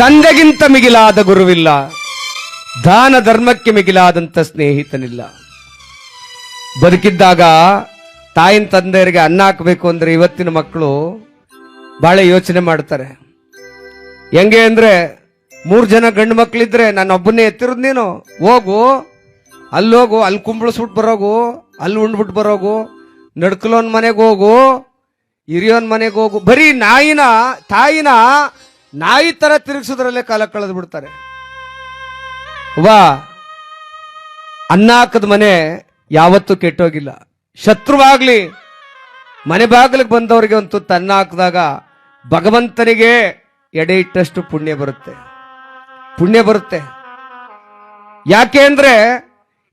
ತಂದೆಗಿಂತ ಮಿಗಿಲಾದ ಗುರುವಿಲ್ಲ, ದಾನ ಧರ್ಮಕ್ಕೆ ಮಿಗಿಲಾದಂತ ಸ್ನೇಹಿತನಿಲ್ಲ. ಬದುಕಿದ್ದಾಗ ತಾಯಿನ ತಂದೆಯರಿಗೆ ಅನ್ನ ಹಾಕಬೇಕು ಅಂದ್ರೆ ಇವತ್ತಿನ ಮಕ್ಕಳು ಬಹಳ ಯೋಚನೆ ಮಾಡ್ತಾರೆ. ಹೆಂಗೆ ಅಂದ್ರೆ 3 ಜನ ಗಂಡು ಮಕ್ಕಳಿದ್ರೆ ನಾನು ಒಬ್ಬನೇ ಎತ್ತಿರೋದು, ನೀನು ಹೋಗು ಅಲ್ಲೋಗು, ಅಲ್ಲಿ ಕುಂಬಳಿಸ್ಬಿಟ್ಟು ಬರೋಗು, ಅಲ್ಲಿ ಉಂಡ್ಬಿಟ್ಟು ಬರೋಗು, ನಡ್ಕಲೋನ್ ಮನೆಗೆ ಹೋಗು, ಹಿರಿಯೋನ್ ಮನೆಗೆ ಹೋಗು. ಬರೀ ತಾಯಿನ ನಾಯಿ ತರ ತಿರುಗಿಸೋದ್ರಲ್ಲೇ ಕಾಲ ಕಳೆದು ಬಿಡ್ತಾರೆ. ವಾ, ಅನ್ನ ಹಾಕದ ಮನೆ ಯಾವತ್ತೂ ಕೆಟ್ಟೋಗಿಲ್ಲ. ಶತ್ರುವಾಗ್ಲಿ ಮನೆ ಬಾಗಿಲಿಗೆ ಬಂದವರಿಗೆ ಒಂದು ತನ್ನ ಹಾಕಿದಾಗ ಭಗವಂತನಿಗೆ ಎಡೆ ಇಟ್ಟಷ್ಟು ಪುಣ್ಯ ಬರುತ್ತೆ. ಯಾಕೆ ಅಂದ್ರೆ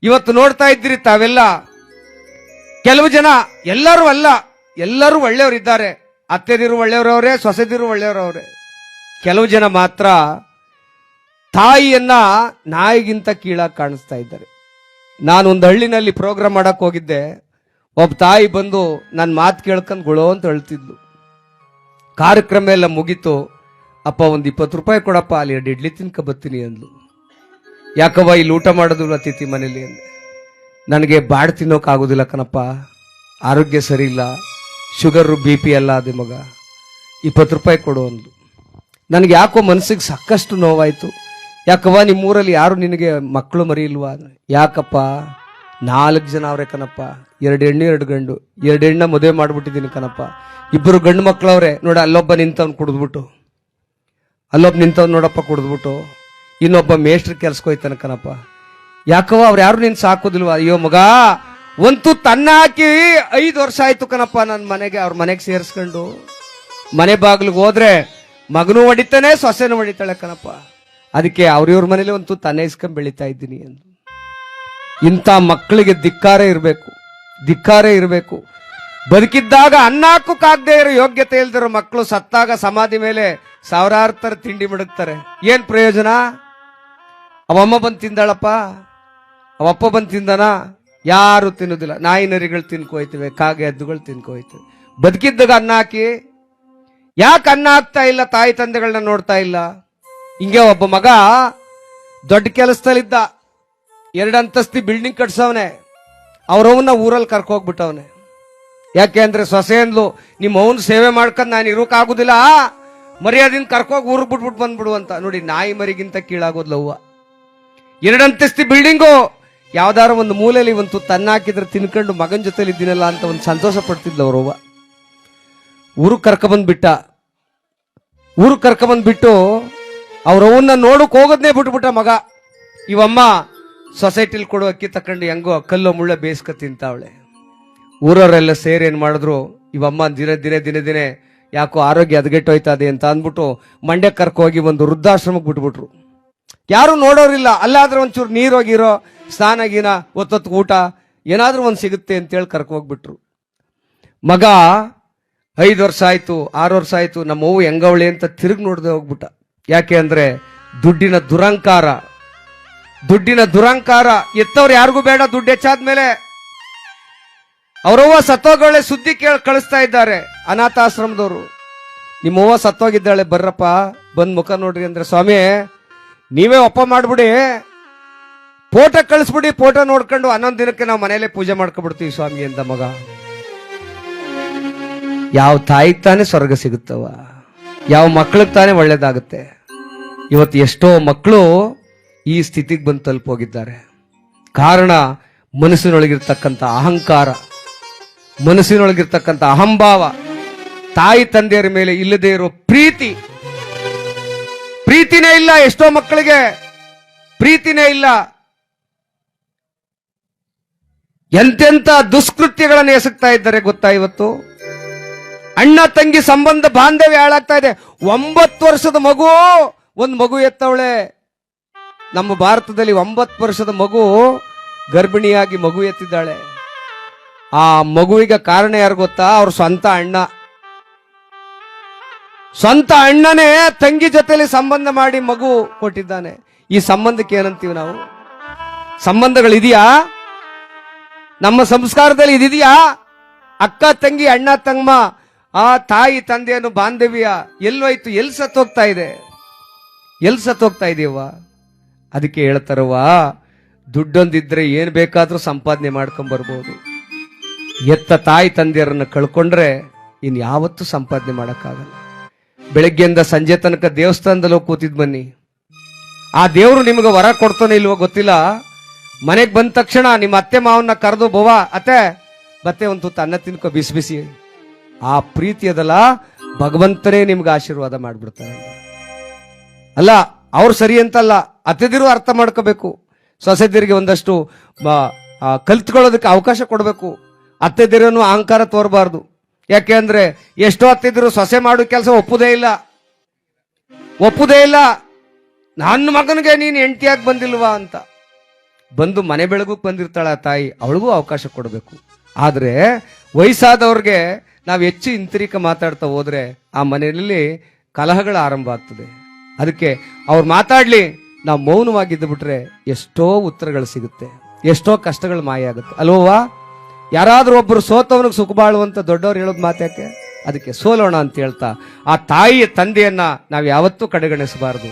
ಇವತ್ತು ನೋಡ್ತಾ ಇದ್ದೀರಿ ತಾವೆಲ್ಲ, ಕೆಲವು ಜನ, ಎಲ್ಲರೂ ಅಲ್ಲ, ಎಲ್ಲರೂ ಒಳ್ಳೆಯವರಿದ್ದಾರೆ. ಅತ್ತೆದಿರು ಒಳ್ಳೆಯವರವ್ರೆ, ಸೊಸೆದಿರು ಒಳ್ಳೆಯವರವ್ರೆ. ಕೆಲವು ಜನ ಮಾತ್ರ ತಾಯಿಯನ್ನ ನಾಯಿಗಿಂತ ಕೀಳಾಗಿ ಕಾಣಿಸ್ತಾ ಇದ್ದಾರೆ. ನಾನು ಒಂದು ಹಳ್ಳಿನಲ್ಲಿ ಪ್ರೋಗ್ರಾಮ್ ಮಾಡಕ್ ಹೋಗಿದ್ದೆ. ಒಬ್ಬ ತಾಯಿ ಬಂದು ನನ್ನ ಮಾತು ಕೇಳ್ಕೊಂಡು ಗುಳೋ ಅಂತ ಹೇಳ್ತಿದ್ಲು. ಕಾರ್ಯಕ್ರಮ ಎಲ್ಲ ಮುಗೀತು. ಅಪ್ಪ ಒಂದು 20 ರೂಪಾಯಿ ಕೊಡಪ್ಪ, ಅಲ್ಲಿ 2 ಇಡ್ಲಿ ತಿನ್ಕ ಬರ್ತೀನಿ ಅಂದ್ಲು. ಯಾಕವ್ವ ಇಲ್ಲಿ ಊಟ ಮಾಡೋದಿಲ್ಲ ಅತಿಥಿ ಮನೇಲಿ ಅಂದೆ. ನನಗೆ ಬಾಡ್ ತಿನ್ನೋಕ್ಕಾಗೋದಿಲ್ಲ ಕಣಪ್ಪ, ಆರೋಗ್ಯ ಸರಿ ಇಲ್ಲ, ಶುಗರು BP ಎಲ್ಲ ಅದೇ ಮಗ, 20 ರೂಪಾಯಿ ಕೊಡು ಅಂದ್ಲು. ನನಗೆ ಯಾಕೋ ಮನಸ್ಸಿಗೆ ಸಾಕಷ್ಟು ನೋವಾಯ್ತು. ಯಾಕವ್ವ ನಿಮ್ಮೂರಲ್ಲಿ ಯಾರು ನಿನಗೆ ಮಕ್ಕಳು ಮರಿ ಇಲ್ವಾ? ಯಾಕಪ್ಪ, 4 ಜನ ಅವ್ರೆ ಕಣಪ್ಪ, 2 ಹೆಣ್ಣು 2 ಗಂಡು, 2 ಹೆಣ್ಣ ಮದುವೆ ಮಾಡ್ಬಿಟ್ಟಿದ್ದೀನಿ ಕಣಪ್ಪ, 2 ಗಂಡು ಮಕ್ಕಳವ್ರೆ. ನೋಡ ಅಲ್ಲೊಬ್ಬ ನಿಂತವ್ನು ಕುಡಿದ್ಬಿಟ್ಟು, ಅಲ್ಲೊಬ್ಬ ನಿಂತವ್ನು ನೋಡಪ್ಪ ಕುಡಿದ್ಬಿಟ್ಟು, ಇನ್ನೊಬ್ಬ ಮೇಷ್ಟ್ರ ಕೆಲ್ಸಕ್ಕೆ ಹೋಯ್ತಾನ ಕಣಪ್ಪ. ಯಾಕವ್ವ ಅವ್ರು ಯಾರು ನಿನ್ ಸಾಕೋದಿಲ್ವಾ? ಅಯ್ಯೋ ಮಗ, ಒಂದು ತನ್ನ ಹಾಕಿ 5 ವರ್ಷ ಆಯ್ತು ಕಣಪ್ಪ ನನ್ನ ಮನೆಗೆ, ಅವ್ರ ಮನೆಗೆ ಸೇರಿಸ್ಕೊಂಡು ಮನೆ ಬಾಗಿಲಿಗೆ ಹೋದ್ರೆ ಮಗನೂ ಹೊಡಿತಾನೆ, ಸೊಸೆನೂ ಹೊಡಿತಾಳೆ ಕಣಪ್ಪ. ಅದಕ್ಕೆ ಅವ್ರಿವ್ರ ಮನೇಲಿ ಒಂದು ತನ್ನ ಇಸ್ಕೊಂಡ್ ಬೆಳಿತಾ ಇದ್ದೀನಿ ಎಂದು. ಇಂಥ ಮಕ್ಕಳಿಗೆ ಧಿಕ್ಕಾರ ಇರಬೇಕು. ಬದುಕಿದ್ದಾಗ ಅನ್ನ ಹಾಕೋಕ್ಕಾಗದೆ ಇರೋ ಯೋಗ್ಯತೆ ಇಲ್ದಿರೋ ಮಕ್ಕಳು ಸತ್ತಾಗ ಸಮಾಧಿ ಮೇಲೆ ಸಾವಿರಾರು ತರ ತಿಂಡಿ ಮಡಗ್ತಾರೆ. ಏನ್ ಪ್ರಯೋಜನ? ಅವಮ್ಮ ಬಂದು ತಿಂದಾಳಪ್ಪ, ಅವಪ್ಪ ಬಂದು ತಿಂದನ? ಯಾರು ತಿನ್ನೋದಿಲ್ಲ. ನಾಯಿ ನರಿಗಳು ತಿನ್ಕೋಯ್ತವೆ, ಕಾಗೆ ಹದ್ದುಗಳು ತಿನ್ಕೋಯ್ತವೆ. ಬದುಕಿದ್ದಾಗ ಅನ್ನ ಹಾಕಿ ಯಾಕೆ ಅನ್ನ ಹಾಕ್ತಾ ಇಲ್ಲ? ತಾಯಿ ತಂದೆಗಳನ್ನ ನೋಡ್ತಾ ಇಲ್ಲ. ಹಿಂಗೆ ಒಬ್ಬ ಮಗ ದೊಡ್ಡ ಕೆಲಸದಲ್ಲಿದ್ದ, 2 ಅಂತಸ್ತಿ ಬಿಲ್ಡಿಂಗ್ ಕಟ್ಸವನೆ. ಅವ್ರವನ್ನ ಊರಲ್ಲಿ ಕರ್ಕೋಗ್ಬಿಟ್ಟವನೆ. ಯಾಕೆ ಅಂದ್ರೆ ಸೊಸೆ ಅಂದ್ಲು, ನಿಮ್ಮ ಅವನ್ ಸೇವೆ ಮಾಡ್ಕೊಂಡು ನಾನು ಇರೋಕ್ಕಾಗುದಿಲ್ಲ, ಮರ್ಯಾದಿಂದ ಕರ್ಕೋಗಿ ಊರಿಗೆ ಬಿಟ್ಬಿಟ್ಟು ಬಂದ್ಬಿಡು ಅಂತ. ನೋಡಿ, ನಾಯಿ ಮರಿಗಿಂತ ಕೀಳಾಗೋದ್ಲ ಅವ್ವ. 2 ಅಂತಸ್ತಿ ಬಿಲ್ಡಿಂಗು, ಯಾವ್ದಾರ ಒಂದು ಮೂಲೆಯಲ್ಲಿ ಒಂದು ತನ್ನ ಹಾಕಿದ್ರೆ ತಿನ್ಕೊಂಡು ಮಗನ ಜೊತೆಲಿ ಇದ್ದೀನಲ್ಲ ಅಂತ ಒಂದು ಸಂತೋಷ ಪಡ್ತಿದ್ಲ ಅವ್ರವ್ವ. ಊರಿಗೆ ಕರ್ಕೊಂಡ್ಬಂದ್ಬಿಟ್ಟು ಅವ್ರವನ್ನ ನೋಡಕ್ ಹೋಗೋದನ್ನೇ ಬಿಟ್ಬಿಟ್ಟ ಮಗ. ಇವಮ್ಮ ಸೊಸೈಟಿಲಿ ಕೊಡೋ ಅಕ್ಕಿ ತಕೊಂಡು ಹೆಂಗೋ ಕಲ್ಲು ಮುಳ್ಳ ಬೇಯಿಸ್ಕ ತಿಂತಾವಳೆ. ಊರವರೆಲ್ಲ ಸೇರಿ ಏನ್ ಮಾಡಿದ್ರು, ಇವಮ್ಮ ದಿನೇ ಯಾಕೋ ಆರೋಗ್ಯ ಹದಗೆಟ್ಟೋಯ್ತದೆ ಅಂತ ಅಂದ್ಬಿಟ್ಟು ಮಂಡ್ಯಕ್ಕೆ ಕರ್ಕೋಗಿ ಒಂದು ವೃದ್ಧಾಶ್ರಮಕ್ಕೆ ಬಿಟ್ಬಿಟ್ರು. ಯಾರು ನೋಡೋರಿಲ್ಲ. ಅಲ್ಲಾದ್ರೆ ಒಂಚೂರು ನೀರೋಗಿರೋ, ಸ್ನಾನ ಗೀನ, ಒತ್ತೊತ್ತು ಊಟ ಏನಾದ್ರೂ ಒಂದು ಸಿಗುತ್ತೆ ಅಂತೇಳಿ ಕರ್ಕೋಗ್ಬಿಟ್ರು. ಮಗ 5 ವರ್ಷ ಆಯ್ತು, 6 ವರ್ಷ ಆಯ್ತು, ನಮ್ಮ ಅವ್ವ ಹೆಂಗವಳೆ ಅಂತ ತಿರುಗಿ ನೋಡ್ದೆ ಹೋಗ್ಬಿಟ್ಟ. ಯಾಕೆ ಅಂದ್ರೆ ದುಡ್ಡಿನ ದುರಂಕಾರ. ಎತ್ತವ್ರು ಯಾರಿಗೂ ಬೇಡ. ದುಡ್ಡು ಹೆಚ್ಚಾದ್ಮೇಲೆ ಅವರವ್ವ ಸತ್ತೋಗಳೆ ಸುದ್ದಿ ಕಳಿಸ್ತಾ ಇದ್ದಾರೆ ಅನಾಥಾಶ್ರಮದವರು. ನಿಮ್ಮವ್ವ ಸತ್ತೋಗಿದ್ದಾಳೆ, ಬರ್ರಪ್ಪ ಬಂದ್ ಮುಖ ನೋಡ್ರಿ ಅಂದ್ರೆ, ಸ್ವಾಮಿ ನೀವೇ ಒಪ್ಪ ಮಾಡ್ಬಿಡಿ, ಫೋಟೋ ಕಳಿಸ್ಬಿಡಿ, ಫೋಟೋ ನೋಡ್ಕೊಂಡು 11 ದಿನಕ್ಕೆ ನಾವು ಮನೇಲೆ ಪೂಜೆ ಮಾಡ್ಕೊಬಿಡ್ತೀವಿ ಸ್ವಾಮಿ ಅಂತ ಮಗ. ಯಾವ ತಾಯಿಗೆ ತಾನೇ ಸ್ವರ್ಗ ಸಿಗುತ್ತವ? ಯಾವ ಮಕ್ಕಳಿಗೆ ತಾನೇ ಒಳ್ಳೇದಾಗುತ್ತೆ? ಇವತ್ತು ಎಷ್ಟೋ ಮಕ್ಕಳು ಈ ಸ್ಥಿತಿಗೆ ಬಂದು ತಲುಪೋಗಿದ್ದಾರೆ. ಕಾರಣ ಮನಸ್ಸಿನೊಳಗಿರ್ತಕ್ಕಂಥ ಅಹಂಕಾರ, ಮನಸ್ಸಿನೊಳಗಿರ್ತಕ್ಕಂಥ ಅಹಂಭಾವ, ತಾಯಿ ತಂದೆಯರ ಮೇಲೆ ಇಲ್ಲದೆ ಇರೋ ಪ್ರೀತಿನೇ ಇಲ್ಲ. ಎಷ್ಟೋ ಮಕ್ಕಳಿಗೆ ಪ್ರೀತಿನೇ ಇಲ್ಲ. ಎಂತೆಂತ ದುಷ್ಕೃತ್ಯಗಳನ್ನು ಎಸಗ್ತಾ ಇದ್ದಾರೆ ಗೊತ್ತಾ? ಇವತ್ತು ಅಣ್ಣ ತಂಗಿ ಸಂಬಂಧ ಬಾಂಧವ್ಯ ಹಾಳಾಗ್ತಾ ಇದೆ. 9 ವರ್ಷದ ಮಗು, ಒಂದು ಮಗು ಎತ್ತವಳೆ. ನಮ್ಮ ಭಾರತದಲ್ಲಿ 9 ವರ್ಷದ ಮಗು ಗರ್ಭಿಣಿಯಾಗಿ ಮಗು ಎತ್ತಿದ್ದಾಳೆ. ಆ ಮಗುವಿಗೆ ಕಾರಣ ಯಾರು ಗೊತ್ತಾ? ಅವ್ರ ಸ್ವಂತ ಅಣ್ಣನೇ ತಂಗಿ ಜೊತೆಲಿ ಸಂಬಂಧ ಮಾಡಿ ಮಗು ಕೊಟ್ಟಿದ್ದಾನೆ. ಈ ಸಂಬಂಧಕ್ಕೆ ಏನಂತೀವಿ ನಾವು? ಸಂಬಂಧಗಳಿದೆಯಾ? ನಮ್ಮ ಸಂಸ್ಕಾರದಲ್ಲಿ ಇದಿದೆಯಾ? ಅಕ್ಕ ತಂಗಿ, ಅಣ್ಣ ತಮ್ಮ, ಆ ತಾಯಿ ತಂದೆಯನ್ನು ಬಾಂಧವ್ಯ ಎಲ್ಲೋಯ್ತು? ಎಲ್ಲಿ ಸತ್ತೋಗ್ತಾ ಇದೆ? ಎಲ್ಲಿ ಸತ್ತೋಗ್ತಾ ಇದೀಯವ್ವ? ಅದಕ್ಕೆ ಹೇಳ್ತಾರವ್ವ, ದುಡ್ಡೊಂದಿದ್ರೆ ಏನ್ ಬೇಕಾದ್ರೂ ಸಂಪಾದನೆ ಮಾಡ್ಕೊಂಡ್ಬರ್ಬೋದು. ಎತ್ತ ತಾಯಿ ತಂದೆಯರನ್ನ ಕಳ್ಕೊಂಡ್ರೆ ಇನ್ಯಾವತ್ತೂ ಸಂಪಾದನೆ ಮಾಡಕ್ಕಾಗಲ್ಲ. ಬೆಳಗ್ಗೆಯಿಂದ ಸಂಜೆ ತನಕ ದೇವಸ್ಥಾನದಲ್ಲಿ ಹೋಗಿ ಕೂತಿದ್ ಬನ್ನಿ, ಆ ದೇವ್ರು ನಿಮ್ಗೆ ವರ ಕೊಡ್ತಾನೆ ಇಲ್ವೋ ಗೊತ್ತಿಲ್ಲ. ಮನೆಗೆ ಬಂದ ತಕ್ಷಣ ನಿಮ್ಮ ಅತ್ತೆ ಮಾವನ್ನ ಕರೆದು, ಬೋವಾ ಅತ್ತೆ ಬತ್ತೆ ಒಂದು ತುತ್ತು ಅನ್ನ ತಿನ್ಕೋ ಬಿಸಿ ಬಿಸಿ, ಆ ಪ್ರೀತಿ ಅದಲ್ಲ, ಭಗವಂತನೇ ನಿಮ್ಗೆ ಆಶೀರ್ವಾದ ಮಾಡ್ಬಿಡ್ತಾರೆ. ಅಲ್ಲ ಅವ್ರು ಸರಿ ಅಂತಲ್ಲ, ಅತ್ತೆದಿರು ಅರ್ಥ ಮಾಡ್ಕೋಬೇಕು. ಸೊಸೆದಿರಿಗೆ ಒಂದಷ್ಟು ಕಲ್ತ್ಕೊಳ್ಳೋದಕ್ಕೆ ಅವಕಾಶ ಕೊಡಬೇಕು. ಅತ್ತೆದಿರನು ಅಹಂಕಾರ ತೋರಬಾರ್ದು. ಯಾಕೆ ಅಂದ್ರೆ ಎಷ್ಟೋ ಅತ್ತೆದಿರು ಸೊಸೆ ಮಾಡೋ ಕೆಲಸ ಒಪ್ಪುದೇ ಇಲ್ಲ. ನನ್ನ ಮಗನಿಗೆ ನೀನು ಹೆಂಡತಿಯಾಗಿ ಬಂದಿಲ್ವಾ ಅಂತ ಬಂದು ಮನೆ ಬೆಳಗಕ್ಕೆ ಬಂದಿರ್ತಾಳ ತಾಯಿ, ಅವಳಿಗೂ ಅವಕಾಶ ಕೊಡಬೇಕು. ಆದ್ರೆ ವಯಸ್ಸಾದವ್ರಿಗೆ ನಾವು ಹೆಚ್ಚು ಇಂತರಿಕ ಮಾತಾಡ್ತಾ ಹೋದ್ರೆ ಆ ಮನೆಯಲ್ಲಿ ಕಲಹಗಳ ಆರಂಭ ಆಗ್ತದೆ. ಅದಕ್ಕೆ ಅವ್ರು ಮಾತಾಡ್ಲಿ, ನಾವು ಮೌನವಾಗಿದ್ದು ಬಿಟ್ರೆ ಎಷ್ಟೋ ಉತ್ತರಗಳು ಸಿಗುತ್ತೆ, ಎಷ್ಟೋ ಕಷ್ಟಗಳು ಮಾಯ ಆಗುತ್ತೆ ಅಲ್ವಾ? ಯಾರಾದ್ರೂ ಒಬ್ಬರು ಸೋತವನಿಗೆ ಸುಖ ಬಾಳುವಂತ ದೊಡ್ಡವ್ರು ಹೇಳೋದು ಮಾತ್ಯಾಕೆ? ಅದಕ್ಕೆ ಸೋಲೋಣ ಅಂತ ಹೇಳ್ತಾ ಆ ತಾಯಿಯ ತಂದೆಯನ್ನ ನಾವು ಯಾವತ್ತೂ ಕಡೆಗಣಿಸಬಾರದು.